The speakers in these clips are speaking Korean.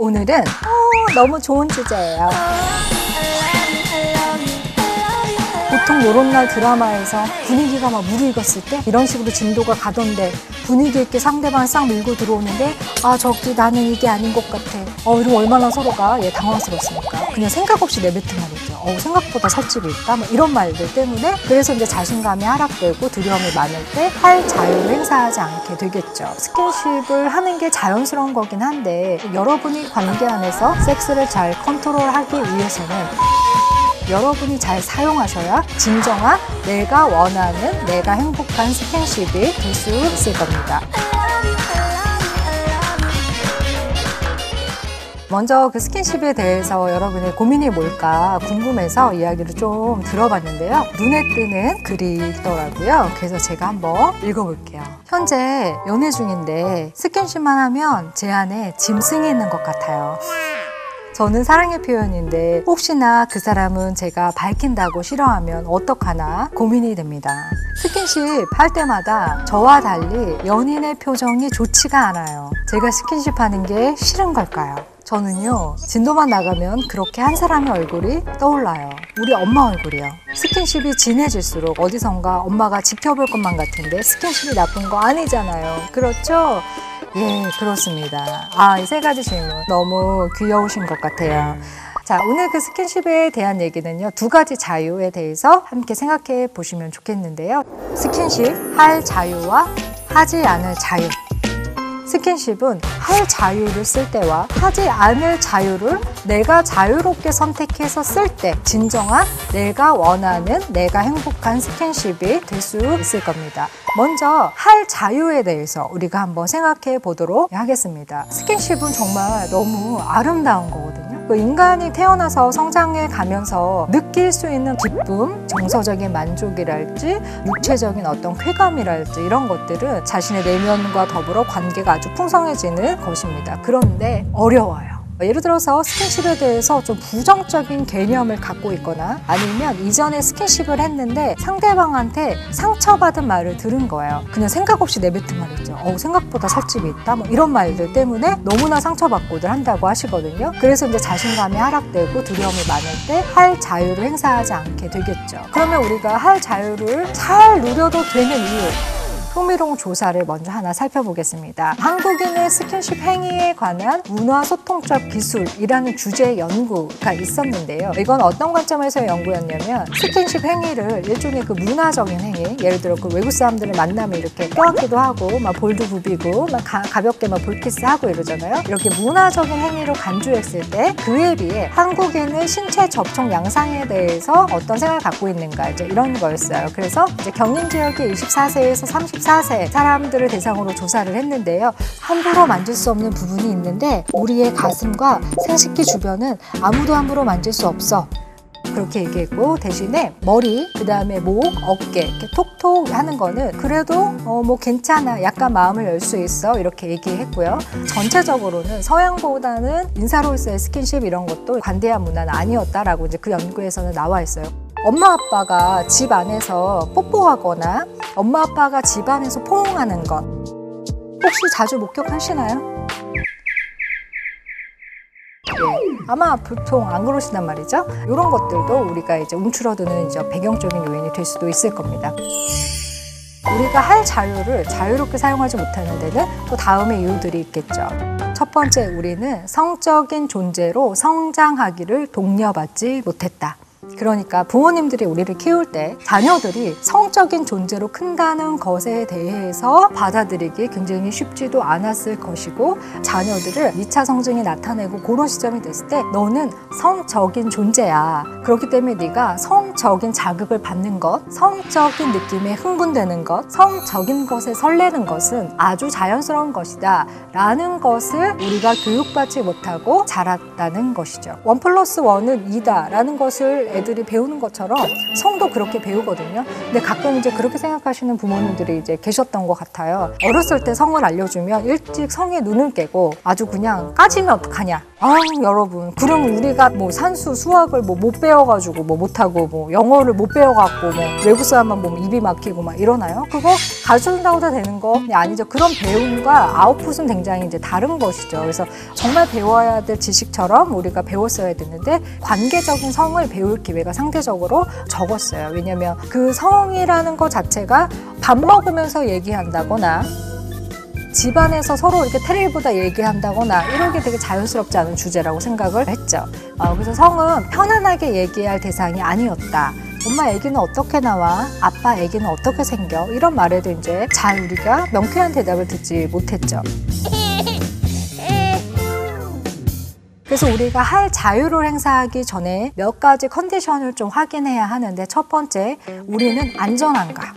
오늘은 너무 좋은 주제예요. 보통 이런 날 드라마에서 분위기가 막 무르익었을 때 이런 식으로 진도가 가던데 분위기 있게 상대방을 싹 밀고 들어오는데 저기 나는 이게 아닌 것 같아. 이러면 얼마나 서로가 당황스럽습니까? 그냥 생각 없이 내뱉은 말이죠. 생각보다 살집이 있다. 뭐 이런 말들 때문에 그래서 이제 자신감이 하락되고 두려움이 많을 때 할 자유를 행사하지 않게 되겠죠. 스킨십을 하는 게 자연스러운 거긴 한데 여러분이 관계 안에서 섹스를 잘 컨트롤하기 위해서는 여러분이 잘 사용하셔야 진정한 내가 원하는 내가 행복한 스킨십이 될 수 있을 겁니다. 먼저 그 스킨십에 대해서 여러분의 고민이 뭘까 궁금해서 이야기를 좀 들어봤는데요. 눈에 띄는 글이 있더라고요. 그래서 제가 한번 읽어볼게요. 현재 연애 중인데 스킨십만 하면 제 안에 짐승이 있는 것 같아요. 저는 사랑의 표현인데 혹시나 그 사람은 제가 밝힌다고 싫어하면 어떡하나 고민이 됩니다. 스킨십 할 때마다 저와 달리 연인의 표정이 좋지가 않아요. 제가 스킨십 하는 게 싫은 걸까요? 저는요, 진도만 나가면 그렇게 한 사람의 얼굴이 떠올라요. 우리 엄마 얼굴이요. 스킨십이 진해질수록 어디선가 엄마가 지켜볼 것만 같은데 스킨십이 나쁜 거 아니잖아요. 그렇죠? 예, 그렇습니다. 이 세 가지 질문 너무 귀여우신 것 같아요. 자, 오늘 그 스킨십에 대한 얘기는요, 두 가지 자유에 대해서 함께 생각해 보시면 좋겠는데요. 스킨십 할 자유와 하지 않을 자유. 스킨십은 할 자유를 쓸 때와 하지 않을 자유를 내가 자유롭게 선택해서 쓸 때 진정한 내가 원하는 내가 행복한 스킨십이 될 수 있을 겁니다. 먼저 할 자유에 대해서 우리가 한번 생각해 보도록 하겠습니다. 스킨십은 정말 너무 아름다운 거거든요. 인간이 태어나서 성장해 가면서 느낄 수 있는 기쁨, 정서적인 만족이랄지 육체적인 어떤 쾌감이랄지 이런 것들은 자신의 내면과 더불어 관계가 아주 풍성해지는 것입니다. 그런데 어려워요. 예를 들어서 스킨십에 대해서 좀 부정적인 개념을 갖고 있거나 아니면 이전에 스킨십을 했는데 상대방한테 상처받은 말을 들은 거예요. 그냥 생각 없이 내뱉은 말이죠. 생각보다 살집이 있다. 뭐 이런 말들 때문에 너무나 상처받고들 한다고 하시거든요. 그래서 이제 자신감이 하락되고 두려움이 많을 때 할 자유를 행사하지 않게 되겠죠. 그러면 우리가 할 자유를 잘 누려도 되는 이유. 흥미로운 조사를 먼저 하나 살펴보겠습니다. 한국인의 스킨십 행위에 관한 문화소통적 기술이라는 주제의 연구가 있었는데요. 이건 어떤 관점에서의 연구였냐면 스킨십 행위를 일종의 그 문화적인 행위, 예를 들어 그 외국 사람들을 만나면 이렇게 껴안기도 하고 막 볼도 부비고 막 가볍게 막 볼키스하고 이러잖아요. 이렇게 문화적인 행위로 간주했을 때 그에 비해 한국인의 신체 접촉 양상에 대해서 어떤 생각을 갖고 있는가 이제 이런 거였어요. 그래서 이제 경인 지역의 24세에서 34세 사람들을 대상으로 조사를 했는데요. 함부로 만질 수 없는 부분이 있는데 우리의 가슴과 생식기 주변은 아무도 함부로 만질 수 없어. 그렇게 얘기했고 대신에 머리, 그 다음에 목, 어깨 이렇게 톡톡 하는 거는 그래도 뭐 괜찮아. 약간 마음을 열 수 있어. 이렇게 얘기했고요. 전체적으로는 서양보다는 인사로서의 스킨십 이런 것도 관대한 문화는 아니었다라고 이제 그 연구에서는 나와 있어요. 엄마 아빠가 집 안에서 뽀뽀하거나 엄마 아빠가 집 안에서 포옹하는 것 혹시 자주 목격하시나요? 아마 보통 안 그러시단 말이죠. 이런 것들도 우리가 이제 움츠러드는 이제 배경적인 요인이 될 수도 있을 겁니다. 우리가 할 자유를 자유롭게 사용하지 못하는 데는 또 다음의 이유들이 있겠죠. 첫 번째, 우리는 성적인 존재로 성장하기를 독려받지 못했다. 그러니까 부모님들이 우리를 키울 때 자녀들이 성적인 존재로 큰다는 것에 대해서 받아들이기 굉장히 쉽지도 않았을 것이고 자녀들을 2차 성징이 나타내고 그런 시점이 됐을 때 너는 성적인 존재야. 그렇기 때문에 네가 성적인 자극을 받는 것, 성적인 느낌에 흥분되는 것, 성적인 것에 설레는 것은 아주 자연스러운 것이다 라는 것을 우리가 교육받지 못하고 자랐다는 것이죠. 1+1은 2다 라는 것을 애들이 배우는 것처럼 성도 그렇게 배우거든요. 근데 가끔 이제 그렇게 생각하시는 부모님들이 이제 계셨던 것 같아요. 어렸을 때 성을 알려주면 일찍 성에 눈을 깨고 아주 그냥 까지면 어떡하냐. 아, 여러분, 그럼 우리가 뭐 산수, 수학을 뭐 못 배워가지고 뭐 못하고 뭐 영어를 못 배워갖고 뭐 외국 사람만 보면 입이 막히고 막 이러나요? 그거 가르쳐준다고 다 되는 거 아니죠. 그런 배움과 아웃풋은 굉장히 이제 다른 것이죠. 그래서 정말 배워야 될 지식처럼 우리가 배웠어야 되는데 관계적인 성을 배울 기회가 상대적으로 적었어요. 왜냐면 그 성이라는 것 자체가 밥 먹으면서 얘기한다거나 집안에서 서로 이렇게 텔레비보다 얘기한다거나 이런 게 되게 자연스럽지 않은 주제라고 생각을 했죠. 그래서 성은 편안하게 얘기할 대상이 아니었다. 엄마 애기는 어떻게 나와? 아빠 애기는 어떻게 생겨? 이런 말에도 이제 잘 우리가 명쾌한 대답을 듣지 못했죠. 그래서 우리가 할 자유를 행사하기 전에 몇 가지 컨디션을 좀 확인해야 하는데 첫 번째, 우리는 안전한가?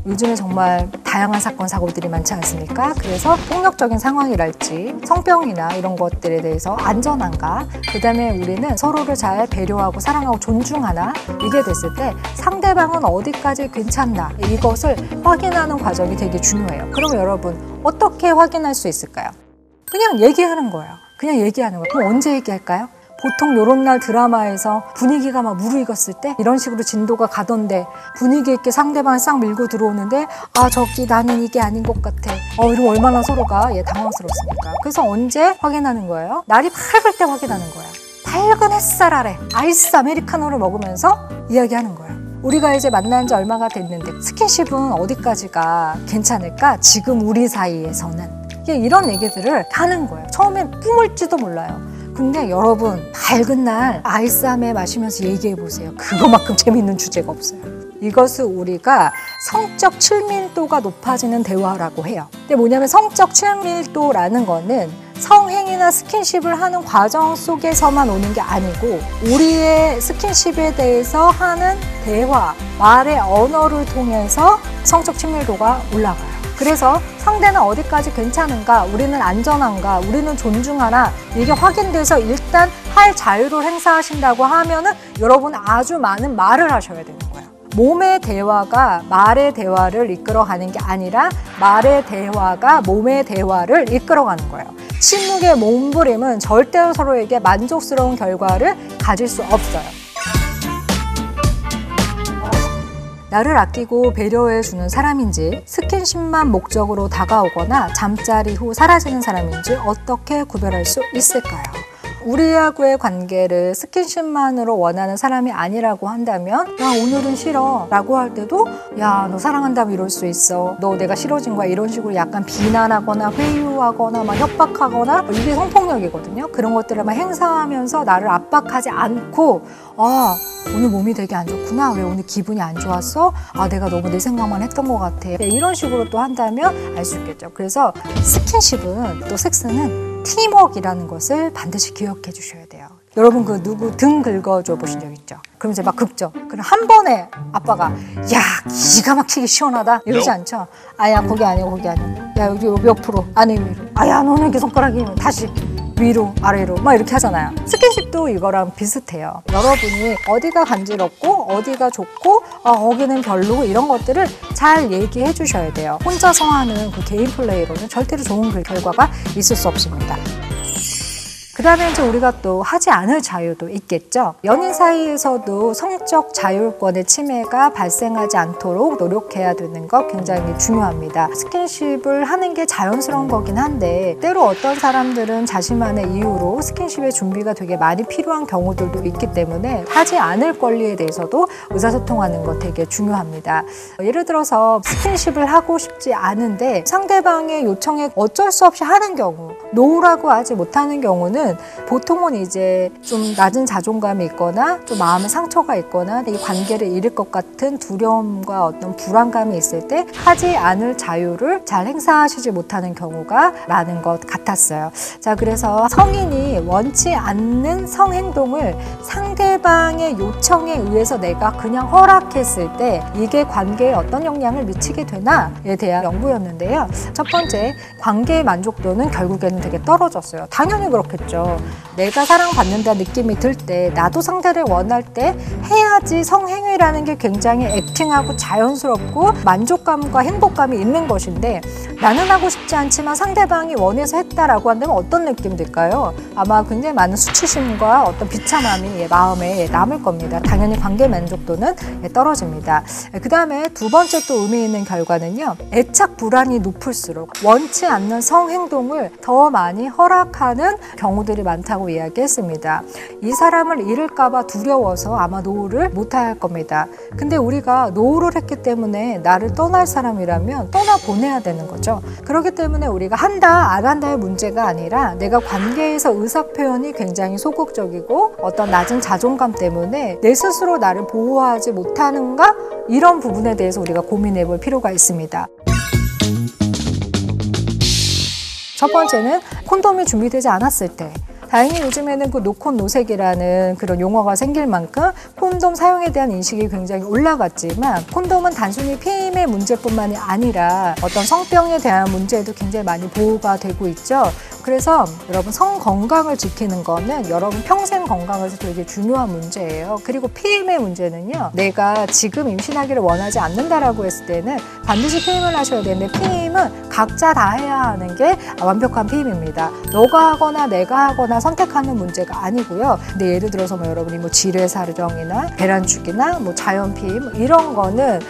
요즘에 정말 다양한 사건, 사고들이 많지 않습니까? 그래서 폭력적인 상황이랄지 성병이나 이런 것들에 대해서 안전한가? 그 다음에 우리는 서로를 잘 배려하고 사랑하고 존중하나? 이게 됐을 때 상대방은 어디까지 괜찮나? 이것을 확인하는 과정이 되게 중요해요. 그럼 여러분 어떻게 확인할 수 있을까요? 그냥 얘기하는 거예요. 그냥 얘기하는 거예요. 그럼 언제 얘기할까요? 보통 요런 날 드라마에서 분위기가 막 무르익었을 때 이런 식으로 진도가 가던데 분위기 있게 상대방을 싹 밀고 들어오는데 아 저기 나는 이게 아닌 것 같아. 이러면 얼마나 서로가 당황스럽습니까? 그래서 언제 확인하는 거예요? 날이 밝을 때 확인하는 거예요. 밝은 햇살 아래 아이스 아메리카노를 먹으면서 이야기하는 거예요. 우리가 이제 만난 지 얼마가 됐는데 스킨십은 어디까지가 괜찮을까? 지금 우리 사이에서는. 이런 얘기들을 하는 거예요. 처음엔 꿈을지도 몰라요. 근데 여러분 밝은 날 아이스아메 마시면서 얘기해 보세요. 그거만큼 재밌는 주제가 없어요. 이것을 우리가 성적 친밀도가 높아지는 대화라고 해요. 근데 뭐냐면 성적 친밀도라는 거는 성행위나 스킨십을 하는 과정 속에서만 오는 게 아니고 우리의 스킨십에 대해서 하는 대화, 말의 언어를 통해서 성적 친밀도가 올라가요. 그래서 상대는 어디까지 괜찮은가, 우리는 안전한가, 우리는 존중하나 이게 확인돼서 일단 할 자유를 행사하신다고 하면은 여러분 아주 많은 말을 하셔야 되는 거예요. 몸의 대화가 말의 대화를 이끌어가는 게 아니라 말의 대화가 몸의 대화를 이끌어가는 거예요. 침묵의 몸부림은 절대로 서로에게 만족스러운 결과를 가질 수 없어요. 나를 아끼고 배려해주는 사람인지 스킨십만 목적으로 다가오거나 잠자리 후 사라지는 사람인지 어떻게 구별할 수 있을까요? 우리하고의 관계를 스킨십만으로 원하는 사람이 아니라고 한다면 야 오늘은 싫어 라고 할 때도 야 너 사랑한다면 이럴 수 있어 너 내가 싫어진 거야 이런 식으로 약간 비난하거나 회유하거나 막 협박하거나 이게 성폭력이거든요. 그런 것들을 막 행사하면서 나를 압박하지 않고 아 오늘 몸이 되게 안 좋구나 왜 오늘 기분이 안 좋았어? 아 내가 너무 내 생각만 했던 것 같아. 이런 식으로 또 한다면 알 수 있겠죠. 그래서 스킨십은 또 섹스는 팀워크이라는 것을 반드시 기억해 주셔야 돼요. 여러분 그 누구 등 긁어줘 보신 적 있죠? 그럼 이제 막 긁죠. 그럼 한 번에 아빠가 야 기가 막히게 시원하다 이러지 않죠? 아야 거기 아니야 거기 아니야 야 여기 옆으로 아니 위로 아야 너는 이렇게 손가락이 다시 위로 아래로 막 이렇게 하잖아요. 스킨십도 이거랑 비슷해요. 여러분이 어디가 간지럽고 어디가 좋고 거기는 별로고 이런 것들을 잘 얘기해 주셔야 돼요. 혼자서 하는 그 개인 플레이로는 절대로 좋은 결과가 있을 수 없습니다. 그 다음에 이제 우리가 또 하지 않을 자유도 있겠죠. 연인 사이에서도 성적 자율권의 침해가 발생하지 않도록 노력해야 되는 거 굉장히 중요합니다. 스킨십을 하는 게 자연스러운 거긴 한데 때로 어떤 사람들은 자신만의 이유로 스킨십의 준비가 되게 많이 필요한 경우들도 있기 때문에 하지 않을 권리에 대해서도 의사소통하는 거 되게 중요합니다. 예를 들어서 스킨십을 하고 싶지 않은데 상대방의 요청에 어쩔 수 없이 하는 경우, 노라고 하지 못하는 경우는 보통은 이제 좀 낮은 자존감이 있거나 좀 마음에 상처가 있거나 이 관계를 잃을 것 같은 두려움과 어떤 불안감이 있을 때 하지 않을 자유를 잘 행사하시지 못하는 경우가 많은 것 같았어요. 자, 그래서 성인이 원치 않는 성행동을 상대방의 요청에 의해서 내가 그냥 허락했을 때 이게 관계에 어떤 영향을 미치게 되나에 대한 연구였는데요. 첫 번째, 관계의 만족도는 결국에는 되게 떨어졌어요. 당연히 그렇겠죠. 거죠. 내가 사랑받는다는 느낌이 들 때, 나도 상대를 원할 때 해야지 성행위라는 게 굉장히 액팅하고 자연스럽고 만족감과 행복감이 있는 것인데, 나는 하고 싶지 않지만 상대방이 원해서 했다라고 한다면 어떤 느낌 들까요? 아마 굉장히 많은 수치심과 어떤 비참함이 마음에 남을 겁니다. 당연히 관계 만족도는 떨어집니다. 그 다음에 두 번째 또 의미 있는 결과는요, 애착 불안이 높을수록 원치 않는 성행동을 더 많이 허락하는 경우들이 많다고 이야기했습니다. 이 사람을 잃을까봐 두려워서 아마 노후를 못할 겁니다. 근데 우리가 노후를 했기 때문에 나를 떠날 사람이라면 떠나보내야 되는 거죠. 그렇기 때문에 우리가 한다 안 한다의 문제가 아니라, 내가 관계에서 의사표현이 굉장히 소극적이고 어떤 낮은 자존감 때문에 내 스스로 나를 보호하지 못하는가, 이런 부분에 대해서 우리가 고민해 볼 필요가 있습니다. 첫 번째는 콘돔이 준비되지 않았을 때. 다행히 요즘에는 그 노콘 노색이라는 그런 용어가 생길 만큼 콘돔 사용에 대한 인식이 굉장히 올라갔지만, 콘돔은 단순히 피임의 문제뿐만이 아니라 어떤 성병에 대한 문제에도 굉장히 많이 보호가 되고 있죠. 그래서 여러분, 성 건강을 지키는 거는 여러분 평생 건강에서 되게 중요한 문제예요. 그리고 피임의 문제는요, 내가 지금 임신하기를 원하지 않는다라고 했을 때는 반드시 피임을 하셔야 되는데, 피임은 각자 다 해야 하는 게 완벽한 피임입니다. 너가 하거나 내가 하거나 선택하는 문제가 아니고요. 근데 예를 들어서 여러분이 질외사정이나 배란축이나 자연 피임 이런 거는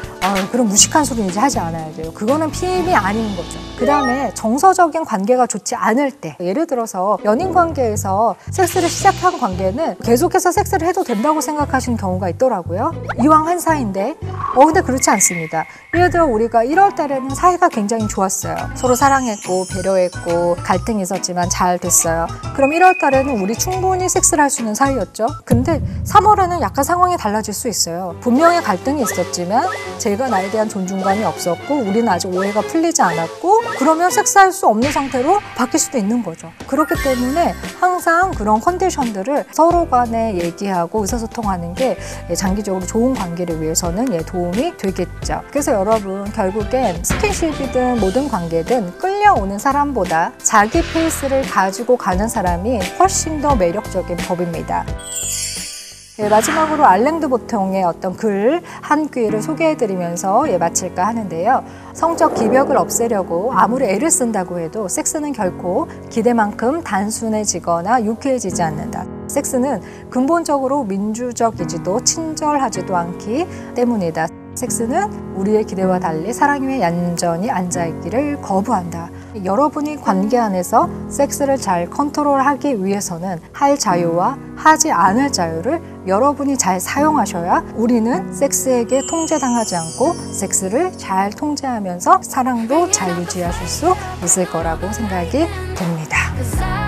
그런 무식한 소리는 이제 하지 않아야 돼요. 그거는 피임이 아닌 거죠. 그 다음에 정서적인 관계가 좋지 않을 때, 예를 들어서 연인 관계에서 섹스를 시작한 관계는 계속해서 섹스를 해도 된다고 생각하시는 경우가 있더라고요. 이왕 한 사이인데. 근데 그렇지 않습니다. 예를 들어 우리가 1월 달에는 사이가 굉장히 좋았어요. 서로 사랑했고 배려했고 갈등이 있었지만 잘 됐어요. 그럼 1월 달에는 우리 충분히 섹스를 할 수 있는 사이였죠. 근데 3월에는 약간 상황이 달라질 수 있어요. 분명히 갈등이 있었지만 제가 나에 대한 존중감이 없었고 우리는 아직 오해가 풀리지 않았고, 그러면 섹스할 수 없는 상태로 바뀔 수도 있는 거죠. 그렇기 때문에 항상 그런 컨디션들을 서로 간에 얘기하고 의사소통하는 게 장기적으로 좋은 관계를 위해서는 도움이 되겠죠. 그래서 여러분, 결국엔 스킨십이든 모든 관계든 끌려오는 사람보다 자기 페이스를 가지고 가는 사람이 훨씬 더 매력적인 법입니다. 마지막으로 알랭 드 보통의 어떤 글 한 귀를 소개해드리면서 마칠까 하는데요. 성적 기벽을 없애려고 아무리 애를 쓴다고 해도 섹스는 결코 기대만큼 단순해지거나 유쾌해지지 않는다. 섹스는 근본적으로 민주적이지도 친절하지도 않기 때문이다. 섹스는 우리의 기대와 달리 사랑 위에 얌전히 앉아있기를 거부한다. 여러분이 관계 안에서 섹스를 잘 컨트롤하기 위해서는 할 자유와 하지 않을 자유를 여러분이 잘 사용하셔야 우리는 섹스에게 통제당하지 않고 섹스를 잘 통제하면서 사랑도 잘 유지하실 수 있을 거라고 생각이 됩니다.